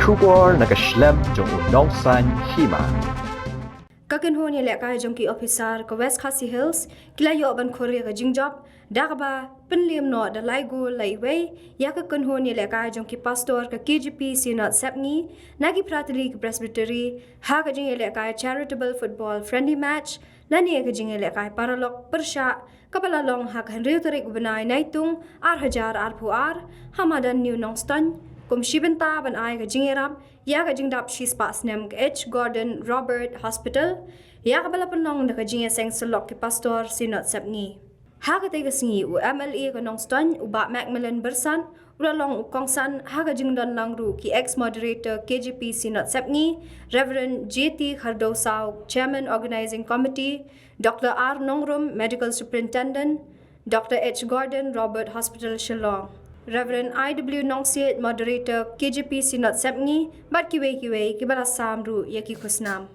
Shubor nakaslem jong unongsan Hima. Kynhun ni lek kai jong ki Ophisar ke West Khasi Hills kila yo ban khori ka jingjop dagba penlim no da laigu laiwe ya ka Kynhun ni lek kai jong ki pastor ka KGP sinat sepngi nagi pratri ke presbytery ha ka jing lek kai charitable football friendly match lani ka jing lek kai paralok persha kapala long ha kan riu tarik benai naitung ar hamadan new nongstan kum shibenta ban ai ka jingerap ya ka jingdap shi spas nem ka H Gordon Robert Hospital ya ka bala panong da ka jinge seng selok ki pastor sinot sapni ha ka te ka singi u MLA ka nongstan u ba Macmillan bersan ura long u kongsan ha ka jingdan langru ki ex moderator KGP sinot sapni Reverend JT Khardosau Chairman Organizing Committee Dr. R Nongrum Medical Superintendent Dr. H Gordon Robert Hospital Shillong Reverend I.W. Nongsiet, Moderator, KGP Sinat Sepngi, Bat Kiwe Kibara Samru, Yaki Kusnam.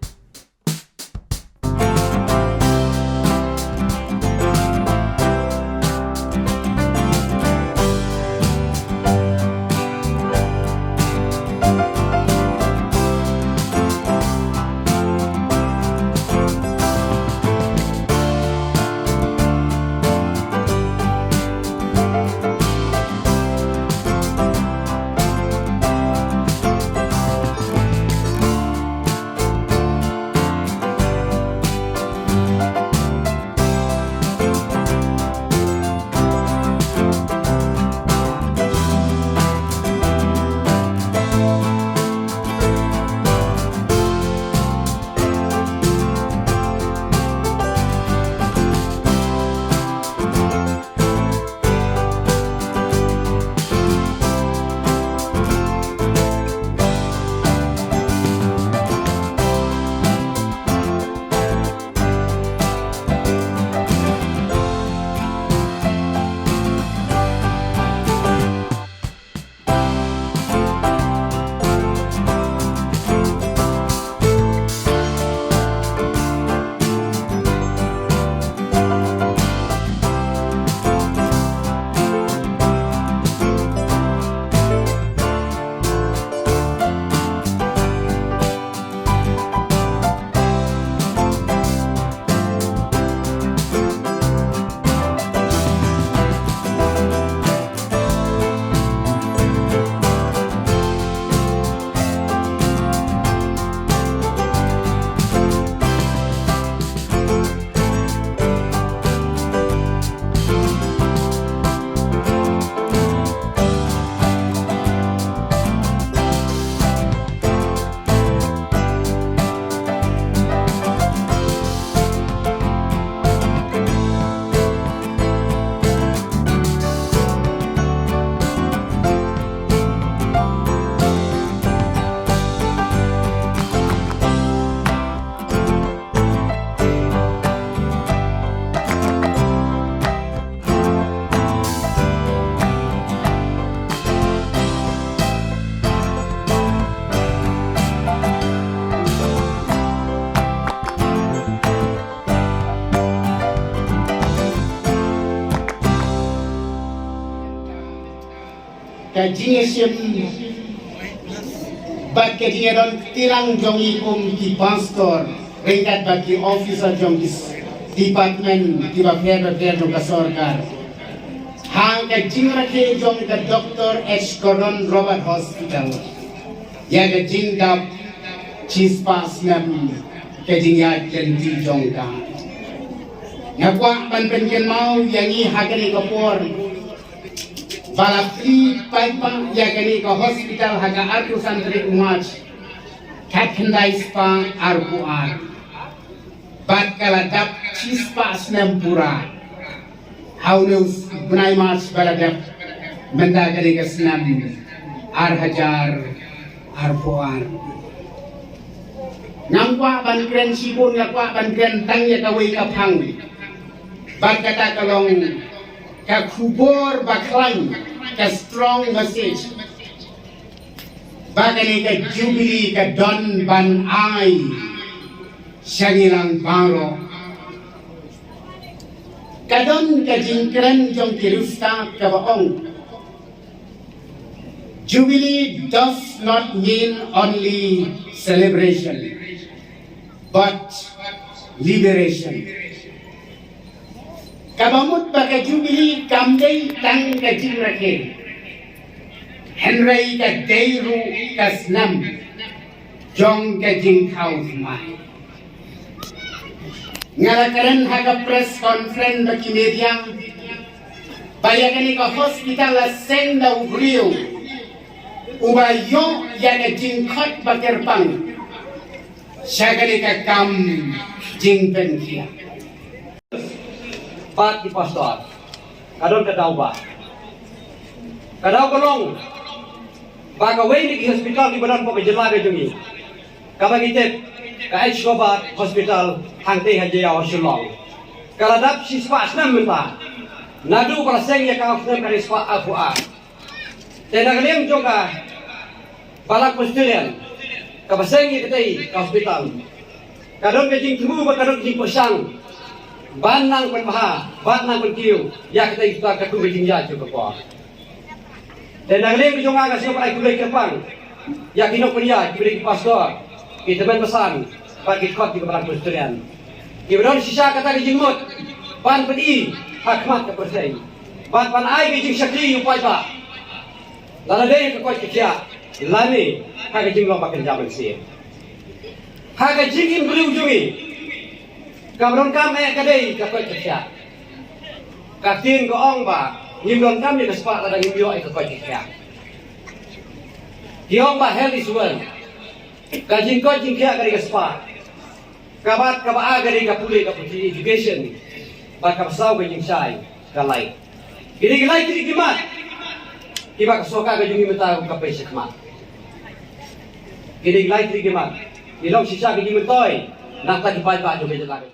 Kajinge siap bat kajinge don tirang jong ikum ki pastor ringkat bagi officer jong ki department di bawah jong kasorkar hang kajing rakhe jong ka Dr. H Gordon Robert Hospital ya kajing dap chispas nam kajing ya jenti jong ka ngapwa pan penken mau yangi hagari kapor balapri paipa ya kani ka hospital haga artu santri umat kakhendai spa arpuar bat kala dap chispa snampura hauneus bunai mas baladap menda kani ka snam hajar arpuar ngangwa bankren sibun ngakwa bankren tangya kawai kapang bat kata kalong ka kubor baklang ka strong message bagani ka jubilee ka don ban ai sangilang baro kadon ka jingkren jong kirusta ka baong Jubilee does not mean only celebration, but liberation. Kabamut baka Jubilee kamday tang kajing rake. Henry ka deiru kasnam. Jong kajing kauf mai. Ngalakaran haga press conference baki media. Bayagani ka hospital la senda ubrio. Ubayo yang jingkot bakirpang. Syagani ka kam jingpen kia. Pat di pastor. Kadon kadau ba. Kadau kolong. Baga way di hospital di badan po kejelaga jungi. Kabagitip ka Escobar hospital hangte hajaya Shillong. Kaladap siswa asnam minta. Nadu para seng ya ka asnam kariswa afua. Tenagalim juga balak pasturian. Kabaseng ya katai ka hospital. Kadon kejing tumu ba kadon kejing posang. Banang penmaha, banang pentiu, ya kita itu akan kejing ya juga po. Tenagalim juga kasih para kulai kepang. Ya kino punya diberi pastor. Kita main pesan bagi kot di kepala pasturian. Ibron sisa kata kejing mut. Ban pedi hakmat ke persai. Ban ai kejing syakri upai pak. Lalu dia ke kot kerja. Lami hak kejing lo pakai zaman sih. Hak kejing beri ujungi. Kabron kam kadai ke kot kerja. Katin ko ong ba. Ngimron kam ni kesepak tada ngimyo ke kot kerja. Diong ba hell is well. Kajing kot jing kia kari kesepak. Kabat kaba agari kapuli kapuli education. Ba kapsau ke jing sai kalai. Kiri kalai kiri kimat. Kiba kasoka ke jing mata kapai sekmat. Kiri kalai kiri kimat. Ilong sisa ke jing mentoi. Nak tak dipai pak jo ke jelaga.